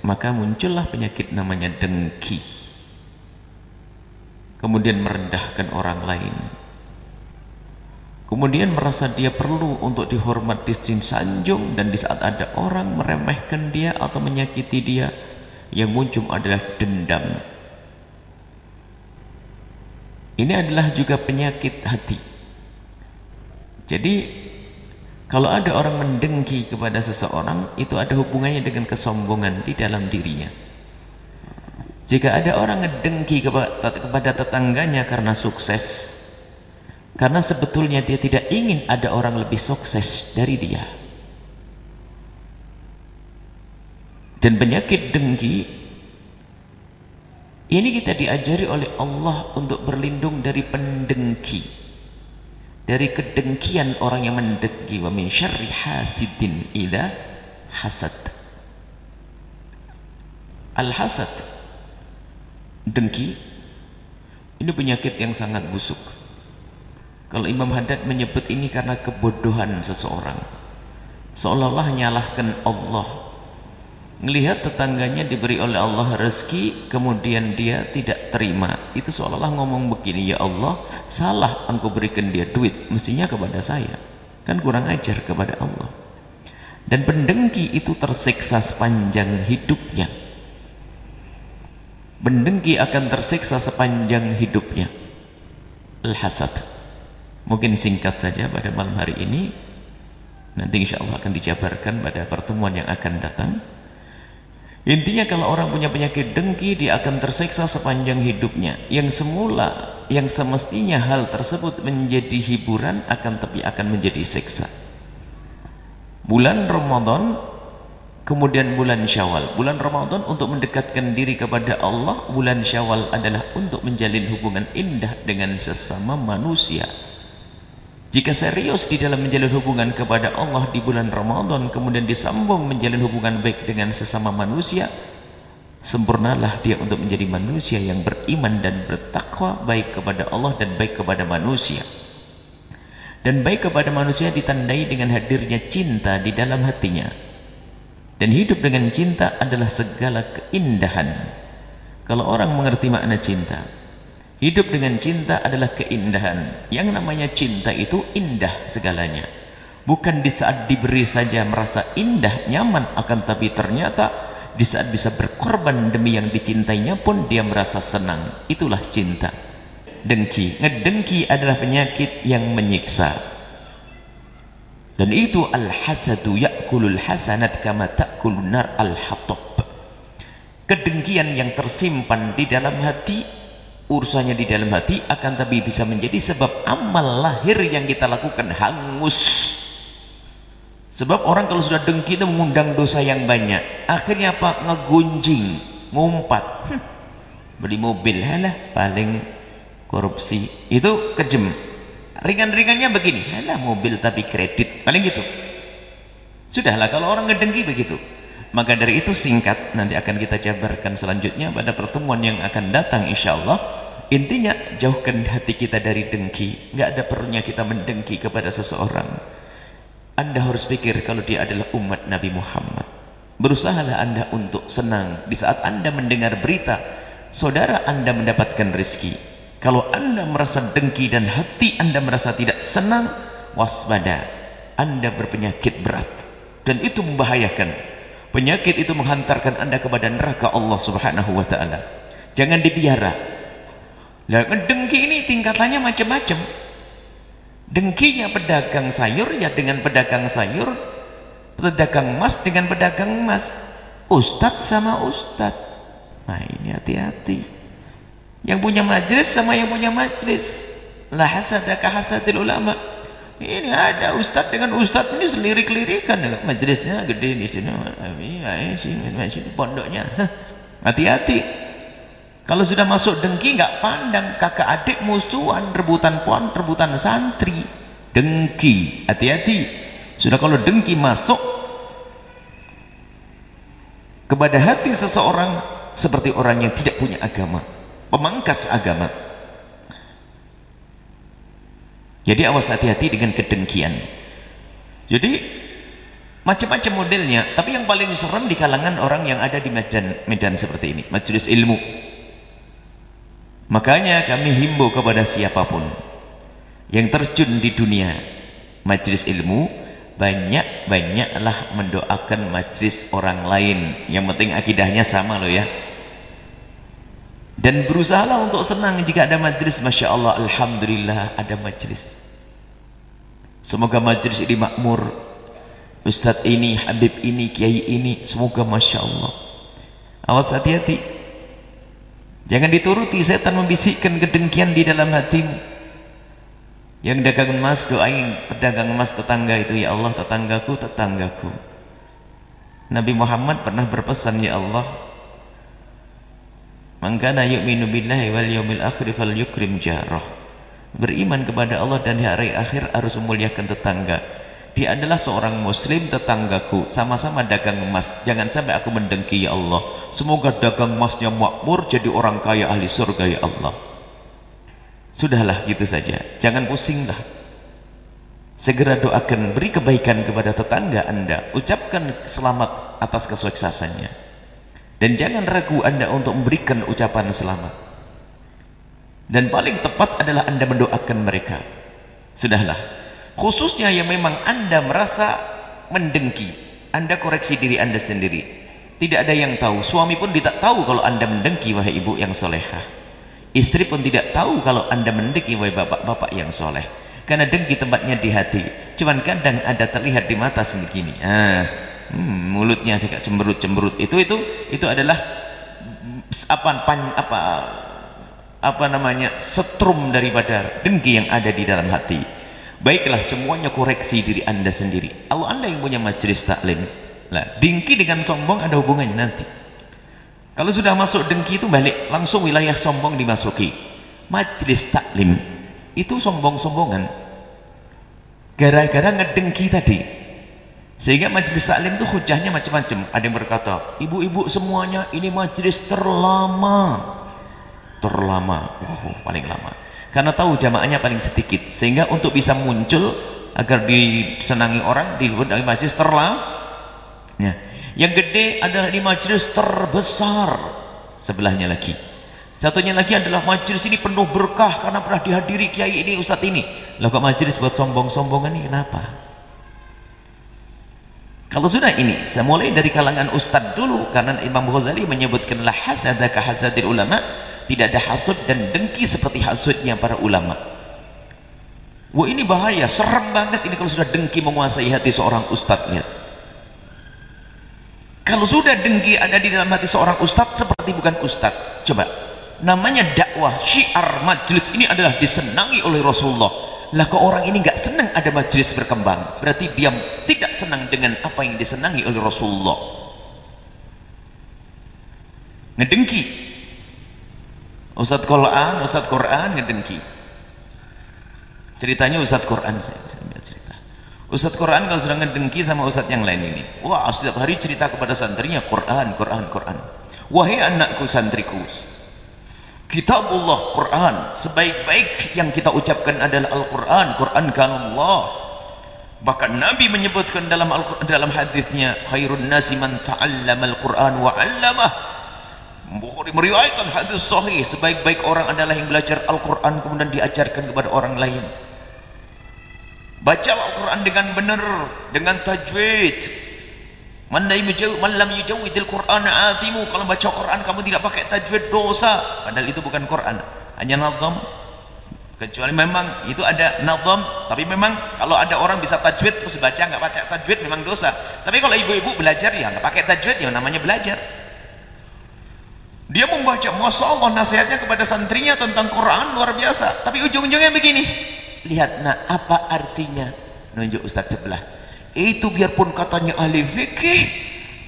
maka muncullah penyakit namanya dengki, kemudian merendahkan orang lain, kemudian merasa dia perlu untuk dihormat, disanjung, dan di saat ada orang meremehkan dia atau menyakiti dia, yang muncul adalah dendam. Ini adalah juga penyakit hati. Jadi kalau ada orang mendengki kepada seseorang, itu ada hubungannya dengan kesombongan di dalam dirinya. Jika ada orang ngedengki kepada tetangganya karena sukses, karena sebetulnya dia tidak ingin ada orang lebih sukses dari dia. Dan penyakit dengki ini kita diajari oleh Allah untuk berlindung dari pendengki, dari kedengkian orang yang mendengki. Wa min syarri hasidin idza hasad. Al-hasad, dengki, ini penyakit yang sangat busuk. Kalau Imam Haddad menyebut ini karena kebodohan seseorang, seolah-olah menyalahkan Allah. Melihat tetangganya diberi oleh Allah rezeki, kemudian dia tidak terima, itu seolah-olah ngomong begini, ya Allah, salah engkau berikan dia duit, mestinya kepada saya, kan kurang ajar kepada Allah. Dan pendengki itu tersiksa sepanjang hidupnya. Pendengki akan tersiksa sepanjang hidupnya. Al-hasad. Mungkin singkat saja pada malam hari ini, nanti insya Allah akan dijabarkan pada pertemuan yang akan datang. Intinya kalau orang punya penyakit dengki, dia akan tersiksa sepanjang hidupnya. Yang semula, yang semestinya hal tersebut menjadi hiburan, tapi akan menjadi siksa. Bulan Ramadan, kemudian bulan Syawal. Bulan Ramadan untuk mendekatkan diri kepada Allah, bulan Syawal adalah untuk menjalin hubungan indah dengan sesama manusia. Jika serius di dalam menjalin hubungan kepada Allah di bulan Ramadan, kemudian disambung menjalin hubungan baik dengan sesama manusia, sempurnalah dia untuk menjadi manusia yang beriman dan bertakwa, baik kepada Allah dan baik kepada manusia. Dan baik kepada manusia ditandai dengan hadirnya cinta di dalam hatinya. Dan hidup dengan cinta adalah segala keindahan. Kalau orang mengerti makna cinta, hidup dengan cinta adalah keindahan. Yang namanya cinta itu indah segalanya. Bukan di saat diberi saja merasa indah, nyaman, akan tapi ternyata di saat bisa berkorban demi yang dicintainya pun dia merasa senang. Itulah cinta. Dengki, ngedengki adalah penyakit yang menyiksa. Dan itu al-hasadu ya'kulul hasanat kama ta'kulun nar al-hatab. Kedengkian yang tersimpan di dalam hati, urusannya di dalam hati, akan tapi bisa menjadi sebab amal lahir yang kita lakukan hangus. Sebab orang kalau sudah dengki itu mengundang dosa yang banyak. Akhirnya apa? Ngegunjing, ngumpat, beli mobil, halah paling korupsi, itu kejem. Ringan-ringannya begini, halah mobil tapi kredit, paling gitu. Sudahlah kalau orang ngedengki begitu. Maka dari itu singkat, nanti akan kita jabarkan selanjutnya pada pertemuan yang akan datang insya Allah. Intinya jauhkan hati kita dari dengki. Nggak ada perlunya kita mendengki kepada seseorang. Anda harus pikir kalau dia adalah umat Nabi Muhammad. Berusahalah Anda untuk senang di saat Anda mendengar berita saudara Anda mendapatkan rezeki. Kalau Anda merasa dengki dan hati Anda merasa tidak senang, waspada, Anda berpenyakit berat, dan itu membahayakan. Penyakit itu menghantarkan Anda kepada neraka Allah Subhanahu wa ta'ala. Jangan dibiara. Nah, dengki ini tingkatannya macam-macam. Dengkinya pedagang sayur ya dengan pedagang sayur, pedagang emas dengan pedagang emas, ustadz sama ustadz. Nah ini hati-hati. Yang punya majlis sama yang punya majlis. La hasadaka hasadil ulama. Ini ada ustadz dengan ustadz ini selirik-lirikan, majlisnya gede di sini, sini pondoknya. Hati-hati. Kalau sudah masuk dengki, nggak pandang kakak adik musuhan, rebutan pohon, rebutan santri. Dengki, hati-hati. Sudah kalau dengki masuk kepada hati seseorang, seperti orang yang tidak punya agama, pemangkas agama. Jadi awas, hati-hati dengan kedengkian. Jadi macam-macam modelnya, tapi yang paling serem di kalangan orang yang ada di medan seperti ini, majelis ilmu. Makanya kami himbau kepada siapapun yang terjun di dunia majelis ilmu, banyak-banyaklah mendoakan majelis orang lain, yang penting akidahnya sama loh ya. Dan berusahalah untuk senang jika ada majelis. Masya Allah, alhamdulillah ada majelis. Semoga majelis ini makmur. Ustadz ini, Habib ini, Kiai ini, semoga Masya Allah. Awas, hati-hati, jangan dituruti, setan membisikkan kedengkian di dalam hatimu. Yang dagang emas, doain pedagang emas tetangga itu, ya Allah tetanggaku, tetanggaku. Nabi Muhammad pernah berpesan, ya Allah, man kana yu'minu billahi wal yawmil akhir falyukrim jarah. Beriman kepada Allah dan hari akhir harus memuliakan tetangga. Dia adalah seorang muslim, tetanggaku, sama-sama dagang emas. Jangan sampai aku mendengki, ya Allah. Semoga dagang emasnya makmur, jadi orang kaya ahli surga, ya Allah. Sudahlah, gitu saja, jangan pusinglah. Segera doakan, beri kebaikan kepada tetangga Anda, ucapkan selamat atas kesuksesannya, dan jangan ragu Anda untuk memberikan ucapan selamat. Dan paling tepat adalah Anda mendoakan mereka. Sudahlah, khususnya yang memang Anda merasa mendengki, Anda koreksi diri Anda sendiri. Tidak ada yang tahu, suami pun tidak tahu kalau Anda mendengki, wahai ibu yang solehah. Istri pun tidak tahu kalau Anda mendengki, wahai bapak-bapak yang soleh. Karena dengki tempatnya di hati. Cuman kadang ada terlihat di mata begini. Mulutnya juga cemberut-cemberut. Itu adalah apa namanya, setrum daripada dengki yang ada di dalam hati. Baiklah, semuanya koreksi diri Anda sendiri. Allah, Anda yang punya majelis taklim, lah dengki dengan sombong ada hubungannya nanti. Kalau sudah masuk dengki itu balik langsung wilayah sombong dimasuki. Majelis taklim itu sombong-sombongan gara-gara ngedengki tadi, sehingga majelis taklim itu hujahnya macam-macam. Ada yang berkata, ibu-ibu semuanya ini majelis terlama, paling lama, karena tahu jamaahnya paling sedikit, sehingga untuk bisa muncul agar disenangi orang di majelis terlama. Yang gede adalah di majelis terbesar sebelahnya lagi. Satunya lagi adalah majelis ini penuh berkah karena pernah dihadiri kiai ini, ustadz ini. Lah kok majelis buat sombong-sombongan ini, kenapa? Kalau sudah ini, saya mulai dari kalangan ustadz dulu, karena Imam Ghazali menyebutkan la hasada ka hasadil ulama, tidak ada hasud dan dengki seperti hasudnya para ulama. Wah, ini bahaya, serem banget ini kalau sudah dengki menguasai hati seorang ustadz. Lihat, kalau sudah dengki ada di dalam hati seorang ustadz, seperti bukan ustadz. Coba, namanya dakwah, syiar majelis ini adalah disenangi oleh Rasulullah. Lah kok orang ini nggak senang ada majelis berkembang, berarti dia tidak senang dengan apa yang disenangi oleh Rasulullah. Ngedengki Ustadz Quran ngedengki. Ceritanya Ustadz Quran, saya cerita Ustadz Quran kalau sudah ngedengki sama ustadz yang lain ini, wah setiap hari cerita kepada santrinya Quran. Wahai anakku santriku, kitabullah Quran, sebaik-baik yang kita ucapkan adalah Al-Quran. Quran kalamullah. Bahkan Nabi menyebutkan dalam hadisnya, khairun nasi man ta'allamal Quran wa 'allamah. Bukhari meriwayatkan hadis sahih, sebaik-baik orang adalah yang belajar Al-Quran kemudian diajarkan kepada orang lain. Baca Al-Quran dengan benar, dengan tajwid. Man lam yujawwidil Qur'an athimu. Kalau baca Quran kamu tidak pakai tajwid, dosa. Padahal itu bukan Quran, hanya nazam. Kecuali memang itu ada nazam, tapi memang kalau ada orang bisa tajwid terus baca nggak pakai tajwid memang dosa. Tapi kalau ibu-ibu belajar ya nggak pakai tajwid, ya namanya belajar. Dia membaca, masya Allah, nasihatnya kepada santrinya tentang Quran luar biasa, tapi ujung-ujungnya begini. Lihat, nah apa artinya? Nunjuk ustadz sebelah itu, biarpun katanya ahli fikih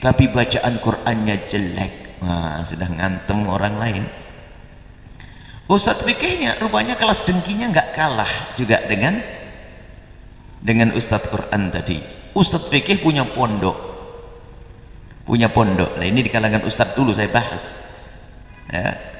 tapi bacaan Qurannya jelek. Nah, sudah ngantem orang lain. Ustadz fikihnya rupanya kelas dengkinya nggak kalah juga dengan ustadz Quran tadi. Ustadz fikih punya pondok. Nah ini di kalangan ustadz dulu saya bahas ya.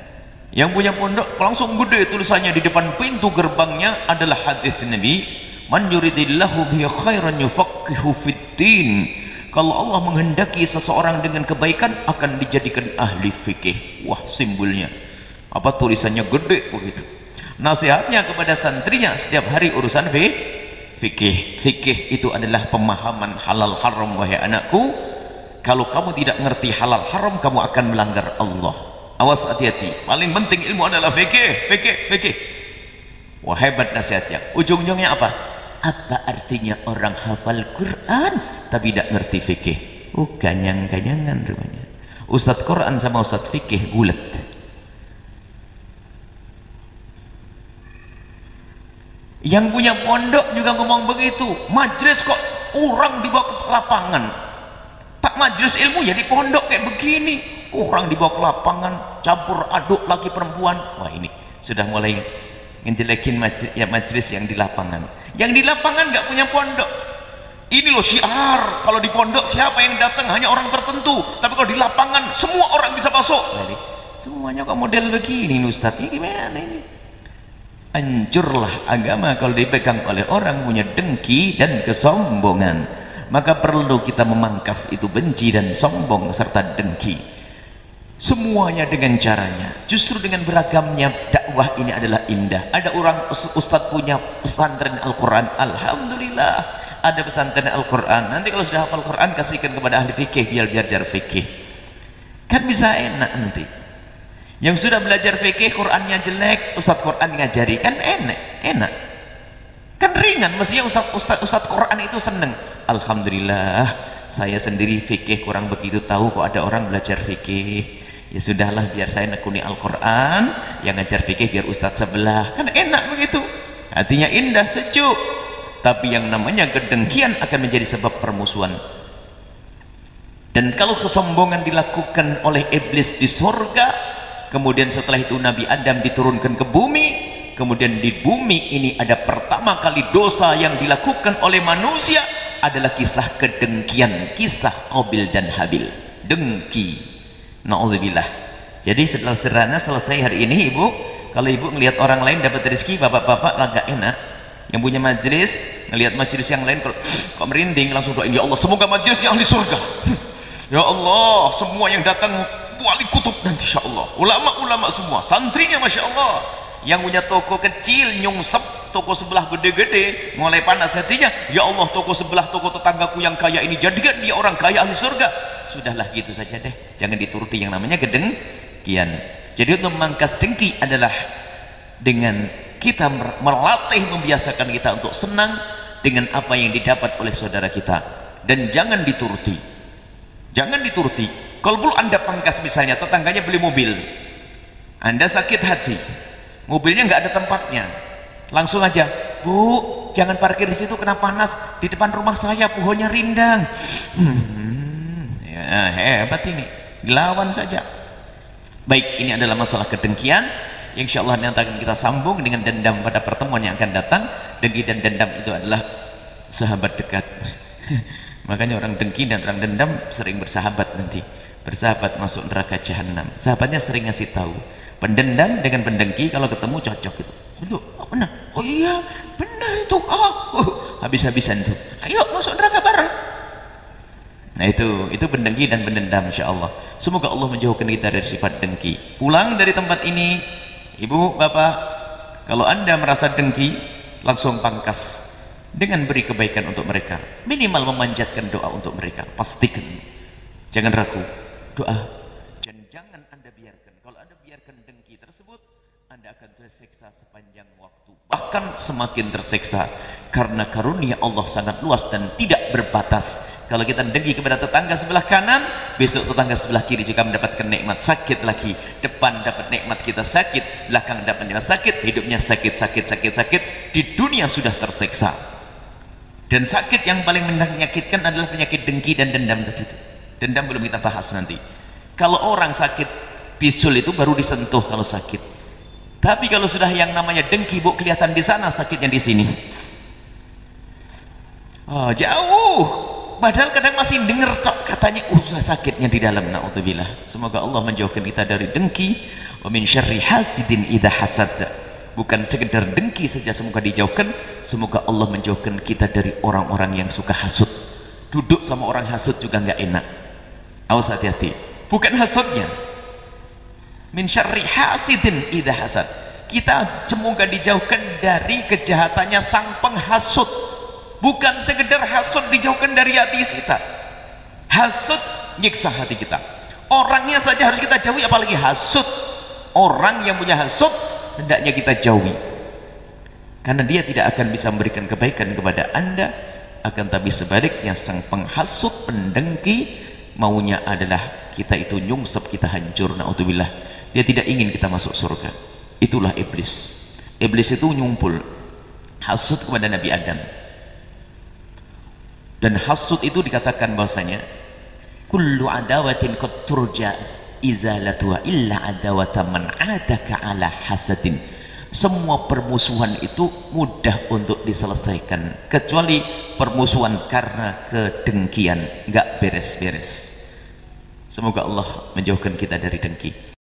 Yang punya pondok langsung gede tulisannya di depan pintu gerbangnya adalah hadis Nabi, man yuridillahu bihi khairan yufaqihu fiddin. Kalau Allah menghendaki seseorang dengan kebaikan akan dijadikan ahli fikih. Wah, simbolnya apa, tulisannya gede begitu. Nasihatnya kepada santrinya setiap hari urusan fikih. Fikih itu adalah pemahaman halal haram. Wahai anakku, kalau kamu tidak ngerti halal haram, kamu akan melanggar Allah. Awas, hati-hati. Paling penting ilmu adalah fikih. Wah, hebat nasihatnya. Ujung-ujungnya apa? Apa artinya orang hafal Quran tapi tidak ngerti fikih? Ganyang-ganyangan rupanya. Ustadz Quran sama ustadz fikih bulat. Yang punya pondok juga ngomong begitu. Majlis kok orang dibawa ke lapangan. Tak majlis ilmu ya di pondok kayak begini. Orang dibawa ke lapangan, campur aduk laki perempuan. Wah, ini sudah mulai ngejelekin majlis yang di lapangan. Yang di lapangan nggak punya pondok. Ini loh syiar, kalau di pondok siapa yang datang hanya orang tertentu, tapi kalau di lapangan semua orang bisa masuk. Jadi, semuanya kok model begini Ustaz, ini gimana ini? Hancurlah agama kalau dipegang oleh orang punya dengki dan kesombongan. Maka perlu kita memangkas itu benci dan sombong serta dengki. Semuanya dengan caranya. Justru dengan beragamnya dakwah ini adalah indah. Ada orang ustadz punya pesantren Al-Quran, alhamdulillah. Ada pesantren Al-Quran. Nanti kalau sudah hafal Quran kasihkan kepada ahli fikih biar belajar fikih. Kan bisa enak nanti. Yang sudah belajar fikih Qurannya jelek, ustadz Quran ngajari, kan enak. Kan ringan, mestinya ustadz Quran itu seneng. Alhamdulillah, saya sendiri fikih kurang begitu tahu kok ada orang belajar fikih. Ya sudahlah, biar saya nekuni Al-Quran, yang ngajar fikih biar ustadz sebelah. Kan enak begitu. Hatinya indah, sejuk. Tapi yang namanya kedengkian akan menjadi sebab permusuhan. Dan kalau kesombongan dilakukan oleh iblis di surga, kemudian setelah itu Nabi Adam diturunkan ke bumi, kemudian di bumi ini ada pertama kali dosa yang dilakukan oleh manusia adalah kisah kedengkian, kisah Qabil dan Habil. Dengki. Na'udzubillah. Jadi setelah sederhana selesai hari ini, ibu, kalau ibu ngelihat orang lain dapat rezeki, bapak-bapak agak enak. Yang punya majelis ngelihat majelis yang lain kok merinding, langsung doain, ya Allah semoga majelisnya ahli surga. Ya Allah, semua yang datang wali kutub nanti insya Allah, ulama-ulama semua, santrinya masya Allah. Yang punya toko kecil nyungsep, toko sebelah gede-gede, mulai panas hatinya, ya Allah toko sebelah, toko tetanggaku yang kaya ini jadikan dia orang kaya ahli surga. Sudahlah gitu saja deh, jangan dituruti yang namanya kedengkian. Jadi untuk memangkas dengki adalah dengan kita melatih, membiasakan kita untuk senang dengan apa yang didapat oleh saudara kita, dan jangan dituruti. Kalau perlu anda pangkas, misalnya tetangganya beli mobil, anda sakit hati, mobilnya nggak ada tempatnya, langsung aja, Bu, jangan parkir di situ, kena panas, di depan rumah saya pohonnya rindang. Ya, hebat ini, dilawan saja. Baik, ini adalah masalah kedengkian. Insya Allah nanti akan kita sambung dengan dendam pada pertemuan yang akan datang. Dengki dan dendam itu adalah sahabat dekat. Makanya orang dengki dan orang dendam sering bersahabat nanti. Bersahabat masuk neraka jahanam. Sahabatnya sering ngasih tahu. Pendendam dengan pendengki kalau ketemu cocok gitu. Betul, oh, benar. Oh iya, benar itu. Habis-habisan tuh. Ayo masuk neraka bareng. Nah itu pendengki dan pendendam insya Allah. Semoga Allah menjauhkan kita dari sifat dengki. Pulang dari tempat ini, ibu, bapak, kalau anda merasa dengki, langsung pangkas dengan beri kebaikan untuk mereka, minimal memanjatkan doa untuk mereka. Pastikan, jangan ragu, doa. Dan jangan anda biarkan, kalau anda biarkan dengki tersebut, anda akan tersiksa sepanjang waktu, bahkan semakin tersiksa, karena karunia Allah sangat luas dan tidak berbatas. Kalau kita dengki kepada tetangga sebelah kanan, besok tetangga sebelah kiri juga mendapatkan nikmat, sakit lagi. Depan dapat nikmat kita sakit, belakang dapat nikmat sakit, hidupnya sakit. Di dunia sudah tersiksa. Dan sakit yang paling menyakitkan adalah penyakit dengki dan dendam tadi itu. Dendam belum kita bahas nanti. Kalau orang sakit bisul itu baru disentuh kalau sakit. Tapi kalau sudah yang namanya dengki, bu, kelihatan di sana, sakitnya di sini. Oh, jauh. Padahal kadang masih dengar katanya sudah sakitnya di dalam. Na'udzubillah. Semoga Allah menjauhkan kita dari dengki. Wa min syarri hasidin idza hasad. Bukan sekedar dengki saja semoga dijauhkan, semoga Allah menjauhkan kita dari orang-orang yang suka hasud. duduk sama orang hasud juga nggak enak. Awas, hati-hati, bukan hasudnya. Min syarri hasidin idza hasad, kita semoga dijauhkan dari kejahatannya sang penghasut. Bukan sekedar hasud dijauhkan dari hati kita, hasud nyiksa hati kita. Orangnya saja harus kita jauhi, apalagi hasud. Orang yang punya hasud hendaknya kita jauhi, karena dia tidak akan bisa memberikan kebaikan kepada Anda. Akan tapi sebaliknya, sang penghasut, pendengki, maunya adalah kita itu nyungsep, kita hancur, naudzubillah. Dia tidak ingin kita masuk surga. Itulah iblis. Iblis itu nyumpul hasud kepada Nabi Adam, dan hasud itu dikatakan bahwasanya kullu adawatin qad turja izalatuha illa adawata man adaka ala hasadin. Semua permusuhan itu mudah untuk diselesaikan kecuali permusuhan karena kedengkian, nggak beres-beres. Semoga Allah menjauhkan kita dari dengki.